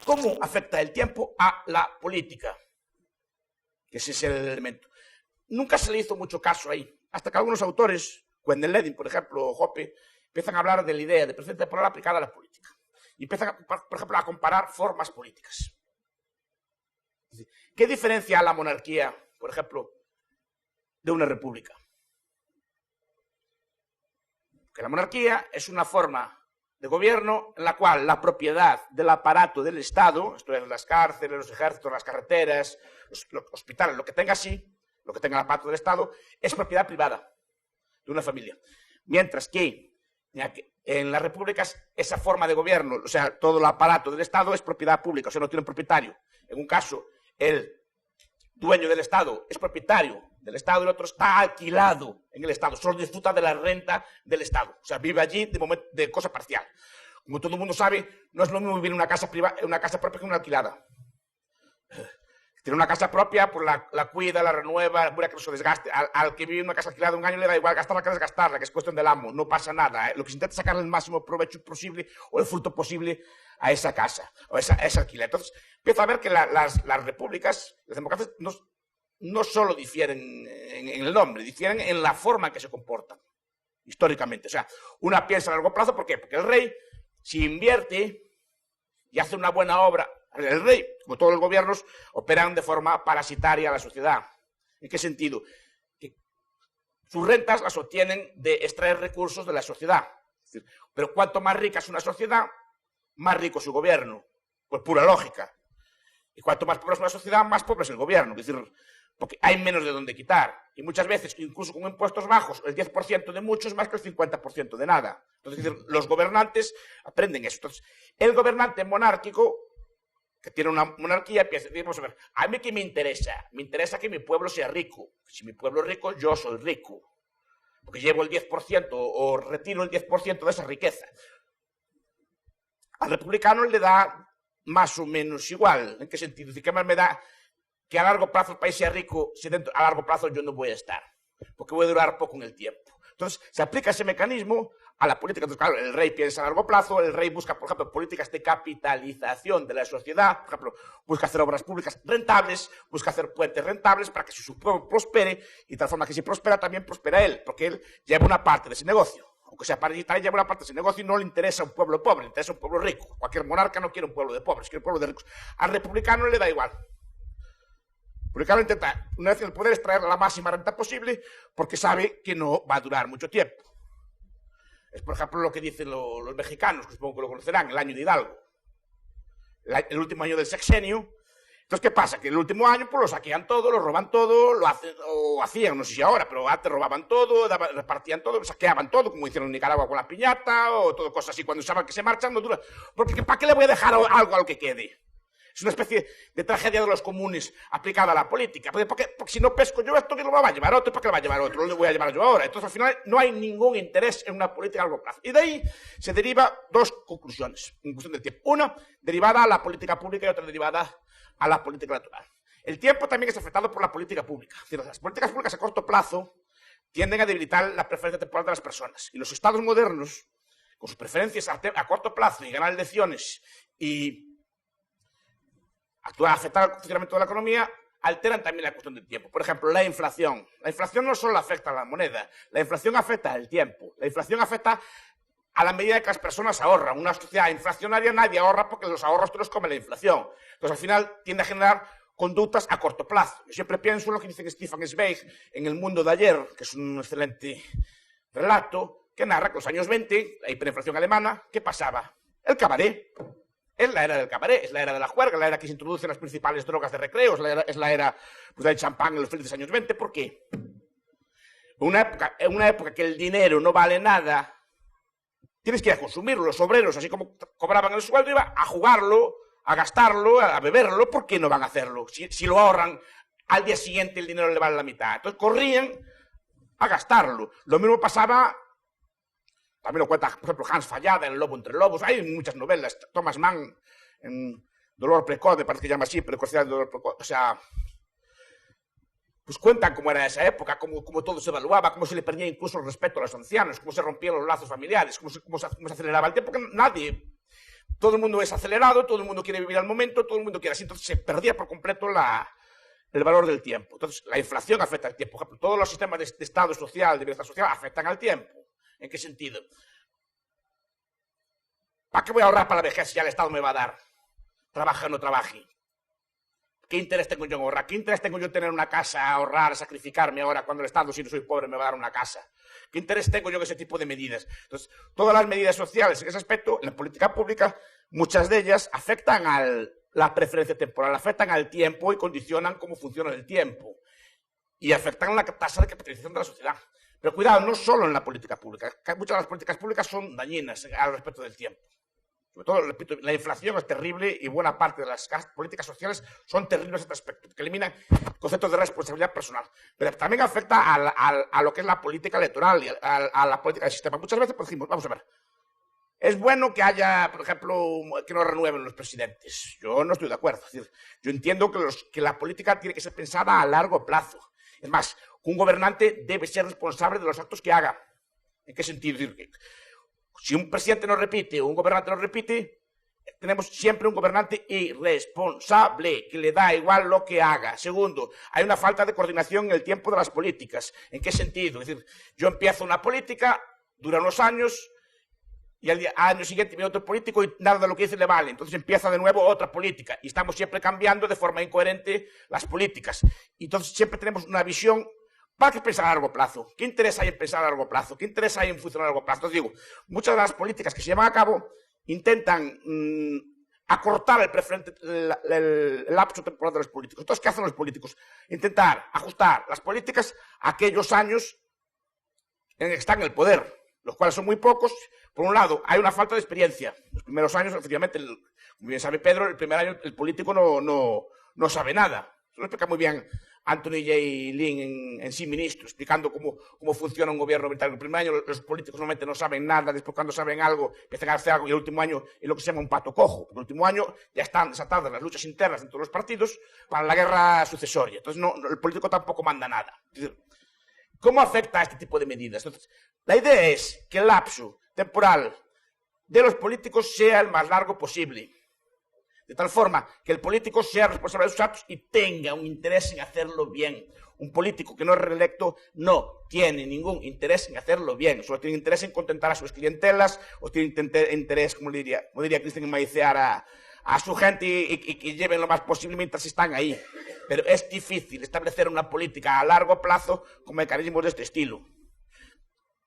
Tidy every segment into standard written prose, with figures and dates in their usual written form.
¿Cómo afecta el tiempo a la política? Que ese es el elemento. Nunca se le hizo mucho caso ahí, hasta que algunos autores, Wendell Ledin, por ejemplo, o Hoppe, empiezan a hablar de la idea de preferencia temporal aplicada a la política. Y empiezan, por ejemplo, a comparar formas políticas. ¿Qué diferencia a la monarquía, por ejemplo, de una república? Que la monarquía es una forma de gobierno en la cual la propiedad del aparato del Estado, esto es las cárceles, los ejércitos, las carreteras, los hospitales, lo que tenga así, lo que tenga el aparato del Estado, es propiedad privada de una familia. Mientras que en las repúblicas esa forma de gobierno, o sea, todo el aparato del Estado es propiedad pública, o sea, no tiene un propietario. En un caso, el dueño del Estado es propietario del Estado y el otro está alquilado en el Estado, solo disfruta de la renta del Estado, o sea, vive allí de cosa parcial. Como todo el mundo sabe, no es lo mismo vivir en una casa propia que una alquilada. Tiene una casa propia, pues la cuida, la renueva, mira que no se desgaste. Al que vive en una casa alquilada un año le da igual gastarla que desgastarla, que es cuestión del amo, no pasa nada. Lo que se intenta es sacarle el máximo provecho posible o el fruto posible a esa casa, o a esa alquiler. Entonces, empieza a ver que las repúblicas, las democracias, no solo difieren en el nombre, difieren en la forma en que se comportan, históricamente. O sea, una piensa a largo plazo, ¿por qué? Porque el rey, si invierte y hace una buena obra, el rey, como todos los gobiernos, operan de forma parasitaria a la sociedad. ¿En qué sentido? Que sus rentas las obtienen de extraer recursos de la sociedad. Es decir, pero cuanto más rica es una sociedad, más rico es su gobierno. Pues pura lógica. Y cuanto más pobre es una sociedad, más pobre es el gobierno. Es decir, porque hay menos de dónde quitar. Y muchas veces, incluso con impuestos bajos, el 10% de muchos es más que el 50% de nada. Entonces, es decir, los gobernantes aprenden eso. Entonces, el gobernante monárquico, que tiene una monarquía, piensa, vamos a ver, a mí qué me interesa que mi pueblo sea rico. Si mi pueblo es rico, yo soy rico. Porque llevo el 10% o retiro el 10% de esa riqueza. Al republicano le da más o menos igual. ¿En qué sentido? Es decir, ¿qué más me da que a largo plazo el país sea rico si a largo plazo yo no voy a estar? Porque voy a durar poco en el tiempo. Entonces, se aplica ese mecanismo a la política. Entonces, claro, el rey piensa a largo plazo, el rey busca, por ejemplo, políticas de capitalización de la sociedad, por ejemplo, busca hacer obras públicas rentables, busca hacer puentes rentables para que su pueblo prospere, y de tal forma que si prospera, también prospera él, porque él lleva una parte de ese negocio. Aunque sea parasitario, lleva una parte de ese negocio y no le interesa un pueblo pobre, le interesa un pueblo rico. Cualquier monarca no quiere un pueblo de pobres, quiere un pueblo de ricos. Al republicano le da igual. El republicano intenta, una vez en el poder, extraer la máxima renta posible porque sabe que no va a durar mucho tiempo. Es, por ejemplo, lo que dicen los mexicanos, que supongo que lo conocerán, el año de Hidalgo. El último año del sexenio. Entonces, ¿qué pasa? Que el último año pues lo saquean todo, lo roban todo, lo hacen, o hacían, no sé si ahora, pero antes robaban todo, repartían todo, saqueaban todo, como hicieron en Nicaragua con la piñata, o todo cosas así. Cuando saben que se marchan, no dura. Porque ¿para qué le voy a dejar algo al que quede? Es una especie de tragedia de los comunes aplicada a la política. Porque si no pesco yo esto, ¿qué lo va a llevar otro? ¿Para qué lo va a llevar otro? Lo voy a llevar yo ahora. Entonces, al final, no hay ningún interés en una política a largo plazo. Y de ahí se deriva dos conclusiones en cuestión del tiempo. Una derivada a la política pública y otra derivada a la política natural. El tiempo también es afectado por la política pública. Es decir, las políticas públicas a corto plazo tienden a debilitar la preferencia temporal de las personas. Y los estados modernos, con sus preferencias a corto plazo y ganar elecciones y afectar al funcionamiento de la economía, alteran también la cuestión del tiempo. Por ejemplo, la inflación. La inflación no solo afecta a la moneda, la inflación afecta al tiempo. La inflación afecta a la medida que las personas ahorran. Una sociedad inflacionaria nadie ahorra porque los ahorros te los come la inflación. Entonces, al final, tiende a generar conductas a corto plazo. Yo siempre pienso en lo que dice Stefan Zweig en El mundo de ayer, que es un excelente relato, que narra que en los años 20, la hiperinflación alemana, ¿qué pasaba? El cabaret. Es la era del cabaret, es la era de la juerga, la era que se introducen las principales drogas de recreo, es la era pues, del champán en los felices años 20. ¿Por qué? En una época que el dinero no vale nada, tienes que ir a consumirlo. Los obreros, así como cobraban el sueldo, iban a jugarlo, a gastarlo, a beberlo. ¿Por qué no van a hacerlo? Si lo ahorran, al día siguiente el dinero le vale la mitad. Entonces corrían a gastarlo. Lo mismo pasaba... También lo cuenta, por ejemplo, Hans Fallada en El lobo entre lobos. Hay muchas novelas. Thomas Mann en Dolor precoz, me parece que llama así, precocidad de dolor precoz. O sea, pues cuentan cómo era esa época, cómo todo se evaluaba, cómo se le perdía incluso el respeto a los ancianos, cómo se rompían los lazos familiares, cómo se aceleraba el tiempo, que nadie todo el mundo es acelerado, todo el mundo quiere vivir al momento, todo el mundo quiere así, entonces se perdía por completo el valor del tiempo. Entonces, la inflación afecta al tiempo. Por ejemplo, todos los sistemas de Estado social, de bienestar social, afectan al tiempo. ¿En qué sentido? ¿Para qué voy a ahorrar para la vejez si ya el Estado me va a dar? Trabaje o no trabaje. ¿Qué interés tengo yo en ahorrar? ¿Qué interés tengo yo en tener una casa, ahorrar, sacrificarme ahora cuando el Estado, si no soy pobre, me va a dar una casa? ¿Qué interés tengo yo en ese tipo de medidas? Entonces, todas las medidas sociales en ese aspecto, en la política pública, muchas de ellas afectan a la preferencia temporal, afectan al tiempo y condicionan cómo funciona el tiempo. Y afectan la tasa de capitalización de la sociedad. Pero cuidado, no solo en la política pública. Muchas de las políticas públicas son dañinas al respecto del tiempo. Sobre todo, repito, la inflación es terrible y buena parte de las políticas sociales son terribles en este aspecto, que eliminan conceptos de responsabilidad personal. Pero también afecta a lo que es la política electoral y a la política del sistema. Muchas veces decimos, vamos a ver, es bueno que haya, por ejemplo, que no renueven los presidentes. Yo no estoy de acuerdo. Es decir, yo entiendo que la política tiene que ser pensada a largo plazo. Es más, un gobernante debe ser responsable de los actos que haga. ¿En qué sentido? Es decir, si un presidente no repite o un gobernante no repite, tenemos siempre un gobernante irresponsable, que le da igual lo que haga. Segundo, hay una falta de coordinación en el tiempo de las políticas. ¿En qué sentido? Es decir, yo empiezo una política, dura unos años, y al año siguiente viene otro político y nada de lo que dice le vale. Entonces empieza de nuevo otra política. Y estamos siempre cambiando de forma incoherente las políticas. Y entonces siempre tenemos una visión. ¿Para qué pensar a largo plazo? ¿Qué interés hay en pensar a largo plazo? ¿Qué interés hay en funcionar a largo plazo? Entonces digo, muchas de las políticas que se llevan a cabo intentan acortar el lapso temporal de los políticos. Entonces, ¿qué hacen los políticos? Intentar ajustar las políticas a aquellos años en que están en el poder, los cuales son muy pocos. Por un lado, hay una falta de experiencia. Los primeros años, efectivamente, como bien sabe Pedro, el primer año el político no sabe nada. Eso lo explica muy bien Anthony J. Lin en Sí Ministro, explicando cómo funciona un gobierno británico. El primer año los políticos normalmente no saben nada, después cuando saben algo, empiezan a hacer algo, y el último año es lo que se llama un pato cojo. El último año ya están desatadas las luchas internas entre los partidos para la guerra sucesoria. Entonces el político tampoco manda nada. Es decir, ¿cómo afecta a este tipo de medidas? Entonces, la idea es que el lapso temporal de los políticos sea el más largo posible, de tal forma que el político sea responsable de sus actos y tenga un interés en hacerlo bien. Un político que no es reelecto no tiene ningún interés en hacerlo bien, solo tiene interés en contentar a sus clientelas, o tiene interés, como diría Cristian, en maicear a su gente y que lleven lo más posible mientras están ahí. Pero es difícil establecer una política a largo plazo con mecanismos de este estilo.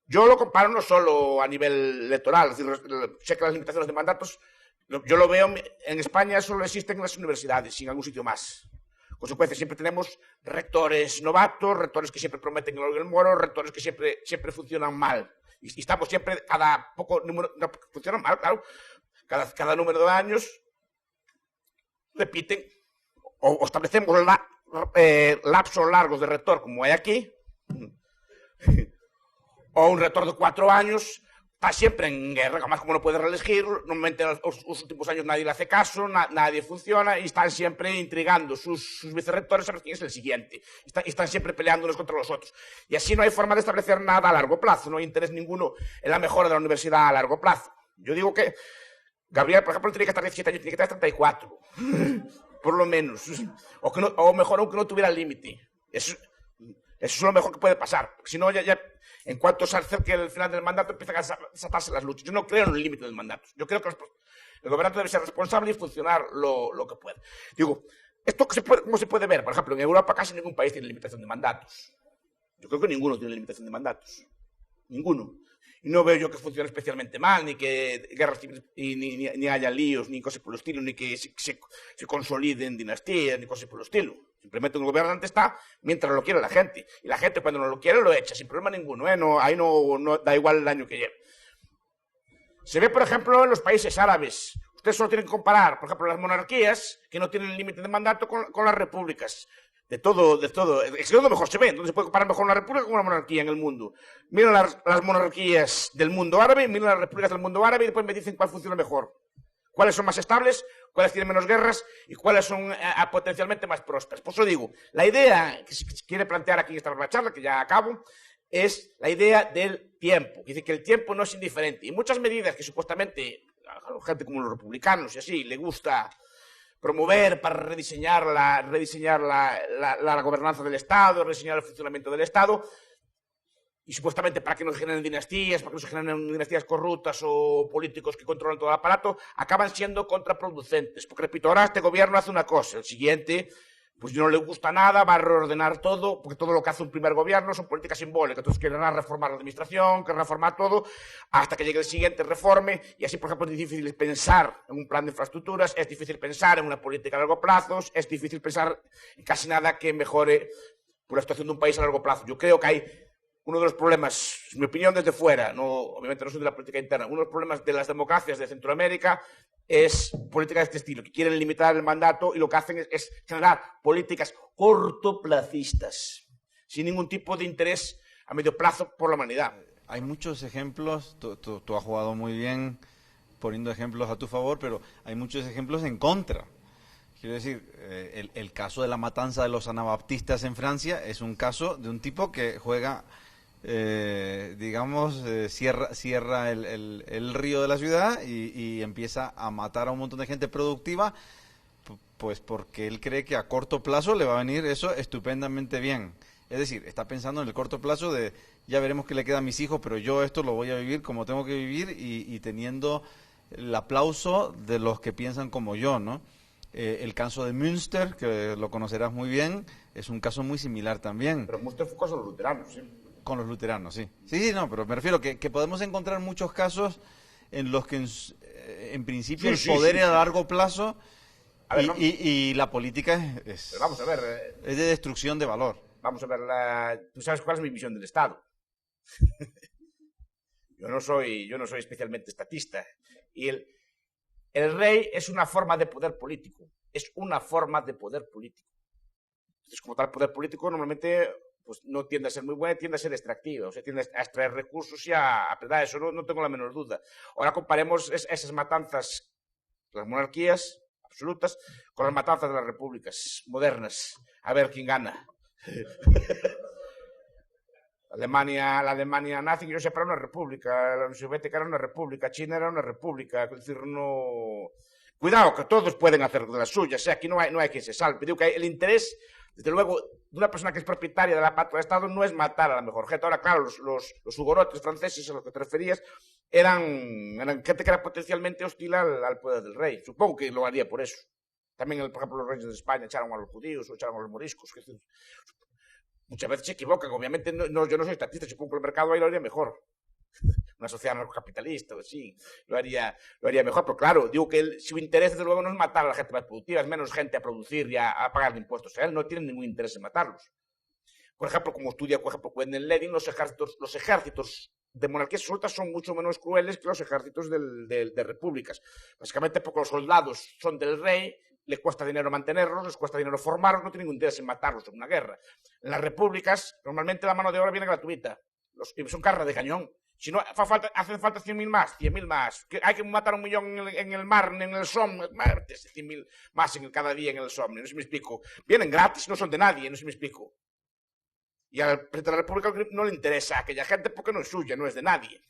Yo lo comparo no solo a nivel electoral, es decir, sé que las limitaciones de mandatos, yo lo veo en España, solo existen en las universidades y en algún sitio más. En consecuencia, siempre tenemos rectores novatos, rectores que siempre prometen el oro y el moro, rectores que siempre funcionan mal. Y estamos siempre, cada poco número, no, funcionan mal, claro, cada número de años repiten, o establecemos lapsos largos de rector, como hay aquí, o un rector de 4 años, está siempre en guerra, además como no puede reelegir, normalmente en los últimos años nadie le hace caso, nadie funciona, y están siempre intrigando sus vicerrectores a ver quién es el siguiente. Están siempre peleando unos contra los otros. Y así no hay forma de establecer nada a largo plazo, no hay interés ninguno en la mejora de la universidad a largo plazo. Yo digo que Gabriel, por ejemplo, tiene que estar 17 años, tiene que estar 34, por lo menos. O mejor aún que no tuviera límite. Eso es lo mejor que puede pasar, porque si no, ya en cuanto se acerque el final del mandato, empiezan a desatarse las luchas. Yo no creo en el límite del mandato. Yo creo que el gobernante debe ser responsable y funcionar lo que pueda. Digo, ¿esto cómo se puede ver? Por ejemplo, en Europa casi ningún país tiene limitación de mandatos. Yo creo que ninguno tiene limitación de mandatos. Ninguno. Y no veo yo que funcione especialmente mal, ni que guerras civiles, ni haya líos, ni cosas por el estilo, ni que se consoliden dinastías, ni cosas por el estilo. Simplemente un gobernante está mientras lo quiere la gente. Y la gente cuando no lo quiere lo echa, sin problema ninguno. Ahí no da igual el año que lleve. Se ve, por ejemplo, en los países árabes. Ustedes solo tienen que comparar, por ejemplo, las monarquías, que no tienen límite de mandato, con las repúblicas. De todo. Es que donde mejor se ve. Entonces se puede comparar mejor una república con una monarquía en el mundo. Miren las monarquías del mundo árabe, miren las repúblicas del mundo árabe y después me dicen cuál funciona mejor. Cuáles son más estables, cuáles tienen menos guerras y cuáles son potencialmente más prósperas. Por eso digo, la idea que se quiere plantear aquí en esta breve charla, que ya acabo, es la idea del tiempo. Dice que el tiempo no es indiferente. Y muchas medidas que supuestamente a gente como los republicanos y así, le gusta promover para rediseñar la gobernanza del Estado, rediseñar el funcionamiento del Estado, y supuestamente para que no se generen dinastías, para que no se generen dinastías corruptas o políticos que controlan todo el aparato, acaban siendo contraproducentes. Porque, repito, ahora este gobierno hace una cosa, el siguiente, pues no le gusta nada, va a reordenar todo, porque todo lo que hace un primer gobierno son políticas simbólicas. Entonces quieren reformar la administración, quieren reformar todo, hasta que llegue el siguiente reforme, y así, por ejemplo, es difícil pensar en un plan de infraestructuras, es difícil pensar en una política a largo plazo, es difícil pensar en casi nada que mejore por la situación de un país a largo plazo. Yo creo que hay uno de los problemas, en mi opinión desde fuera, obviamente no soy de la política interna, uno de los problemas de las democracias de Centroamérica es política de este estilo, que quieren limitar el mandato y lo que hacen es generar políticas cortoplacistas, sin ningún tipo de interés a medio plazo por la humanidad. Hay muchos ejemplos, tú has jugado muy bien poniendo ejemplos a tu favor, pero hay muchos ejemplos en contra. Quiero decir, el caso de la matanza de los anabaptistas en Francia es un caso de un tipo que juega, cierra el río de la ciudad y empieza a matar a un montón de gente productiva, pues porque él cree que a corto plazo le va a venir eso estupendamente bien. Es decir, está pensando en el corto plazo de ya veremos qué le queda a mis hijos, pero yo esto lo voy a vivir como tengo que vivir y teniendo el aplauso de los que piensan como yo, ¿no? El caso de Münster, que lo conocerás muy bien, es un caso muy similar también. Pero Münster fue con los luteranos, ¿sí? Con los luteranos, sí. Sí, no, pero me refiero que podemos encontrar muchos casos en los que en principio el poder es a largo plazo y la política es vamos a ver, es de destrucción de valor. Vamos a ver, tú sabes cuál es mi visión del Estado. Yo no soy especialmente estatista. Y el rey es una forma de poder político. Es una forma de poder político. Entonces, como tal, poder político normalmente pues, no tiende a ser muy bueno, tiende a ser extractivo. O sea, tiende a extraer recursos y a predar. Eso no tengo la menor duda. Ahora comparemos esas matanzas de las monarquías absolutas con las matanzas de las repúblicas modernas. A ver quién gana. La Alemania nazi, yo sepa, era una república, la Unión Soviética era una república, China era una república, es decir, no... Cuidado, que todos pueden hacer de las suyas, aquí no hay quien se salve. Digo que el interés, desde luego, de una persona que es propietaria de la patria del Estado no es matar a la mejor gente. Ahora, claro, los hugonotes franceses a los que te referías eran gente que era potencialmente hostil al poder del rey. Supongo que lo haría por eso. También, por ejemplo, los reyes de España echaron a los judíos o echaron a los moriscos. Que muchas veces se equivocan. Obviamente, yo no soy estatista, supongo que el mercado ahí lo haría mejor. Una sociedad anarcocapitalista, pues sí, lo haría mejor. Pero claro, digo que su interés, desde luego, no es matar a la gente más productiva, es menos gente a producir y a pagar impuestos. Él no tiene ningún interés en matarlos. Por ejemplo, como estudia, por ejemplo, Wendell Levin, los ejércitos de monarquías absolutas son mucho menos crueles que los ejércitos de repúblicas. Básicamente porque los soldados son del rey, le cuesta dinero mantenerlos, les cuesta dinero formarlos, no tiene ningún interés en matarlos en una guerra. En las repúblicas, normalmente la mano de obra viene gratuita, y son carne de cañón. Si no hacen falta 100.000 más, 100.000 más. Hay que matar 1 millón en el mar, en el Somme, 100.000 más cada día en el Somme, no sé si me explico. Vienen gratis, no son de nadie, no sé si me explico. Y al presidente de la República no le interesa a aquella gente porque no es suya, no es de nadie.